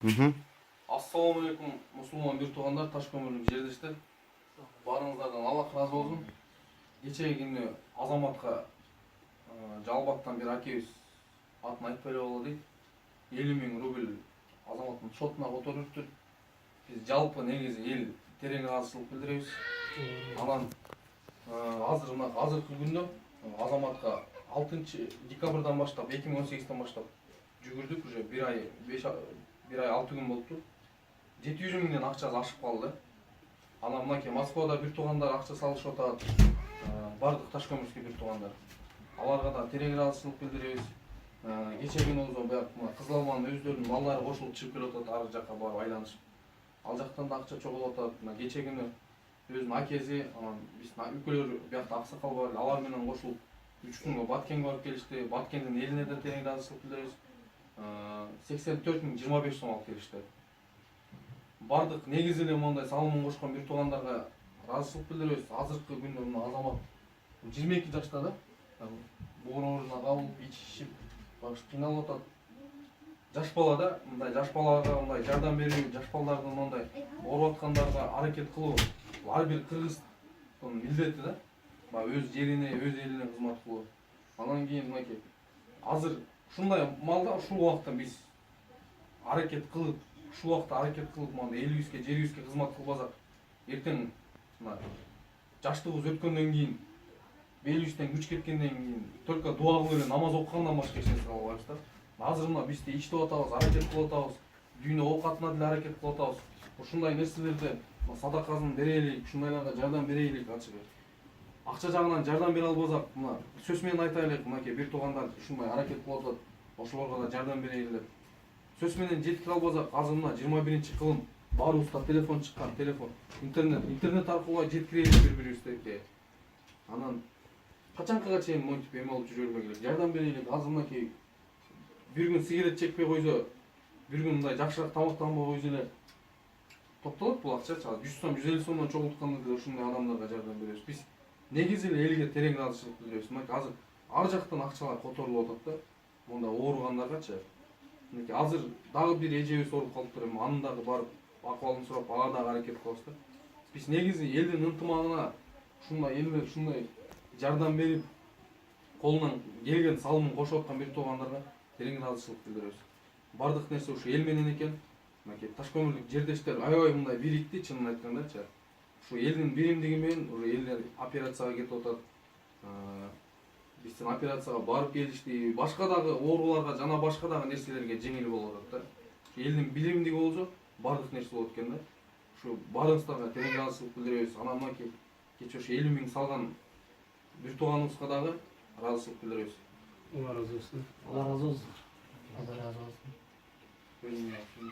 Assalamu алейкум, мұсылман бір туғандар, Ташкөмірлік жердештер. Барыңыздардан Аллах разы болсын. Кечеги күнү Азаматқа Жалбаттан бир акебиз атын айтпайлы боло дейт. 50 000 рубль Азаматтын шотуна которуптур. Биз жалпы негизи эл терең ыраазычылык билдиребиз. Анан азыркы күндө Азаматка 6 декабрдан баштап 2018 баштап жүгүрдүк, уже 1 ай 6 күн болуптур. 700 000 акчасы ашып калды. Анан мынакей Москвада бир туугандар акча салышып атат. Бардык Ташкөмүрскө бир туугандар. Аларга да терең ыраазычылык билдиребиз. Кече күнү болсо баягы Кызыл Алманын өздөрүнүн балдары кошулуп чыгып келип атат, ар жакка барып айланышып. Ал жактан да акча чогулуп атат. Кече күнү өзүнүн акеси, анан биздин үкөлөр биякта аксакал бар, алар менен кошулуп 3 күнгө Баткенге барып келишти. Баткендин элине да терең ыраазычылык билдиребиз. 84 025 сом алып келишти. Бардык негизи эле мондай салымын кошкон бир туугандарга ыраазычылык билдиребиз. Азыркы күндө мына Азамат 22 жашта да. Бооруна кабылып, ичишип, башка кыйналып атат. Жаш бала да, мындай жаш балага мындай жардам берүү, жаш балдардын мондай ооруп аткандарга аракет кылуу ар бир кыргыздын милдети да. Өз жерине, өз элине кызмат кылуу. Анан кийин мынакей азыр ушундай малда ушул убакта биз аракет кылып, мындай элибизге, жерибизге кызмат кылбасак, эртең мына жаштыгыбыз өткөндөн кийин, белибизден күч кеткенден кийин только дуа кылып эле намаз окугандан башка эч нерсе кыла албайбыз да. Азыр мына биз иштеп атабыз, аракет кылып атабыз, дүйнө оокатына деле аракет кылып атабыз. Ушундай нерселерде садакасын берелик, ушундайларга жардам берелик ачыгы. Акча жагынан жардам бере албасак, мына сөз менен айтайлык, мынакей бир туугандар ушундай аракет кылып атат, ошолорго да жардам берели деп. Сөз менен жеткире албасак, азыр мына 21-кылым баарыбызда телефон чыккан, телефон, интернет аркылуу жеткирели бири-бирибизге. Анан качанкага чейин монтип эме болуп жүрө бербей керек, жардам берелик. Азыр мынакей бир күн сигарет чекпей койсо, бир күн мындай жакшыраак тамактанбай койсо эле токтолот бул акча. 100 сом, 150 сомдон чогултканда деле ушундай адамдарга жардам беребиз. Биз негизи эле элге терең ыраазычылык билдиребиз. Мынакей азыр ар жактан акчалар которулуп атат да, монда ооругандаргачы. Мынакей азыр дагы бир эжебиз ооруп калыптыр, анын дагы барып акыбалын сурап, ага дагы аракет кылабыз да. Биз негизи элдин ынтымагына ушундай элге ушундай жардам берип, колунан келген салымын кошуп аткан бир туугандарга терең ыраазычылык билдиребиз. Бардык нерсе ушу эл менен экен. Мынакей Ташкөмүрлүк жердештер аябай мындай бирикти, чынын айткандачы. Ушу элдин биримдиги менен уже элдер операцияга кетип атат. Биздин операцияга барып келишти, башка дагы ооруларга жана башка дагы нерселерге жеңил болуп атат да. Элдин билимдиги болсо бардык нерсе болот экен да. Ушу баарыбыздарга терең ыраазычылык билдиребиз. Анан мынакей кечээ ушу 50 000 салган бир тууганыбызга дагы ыраазычылык билдиребиз. Алла разы болсун. Алла разы болсун. Алла разы болсун.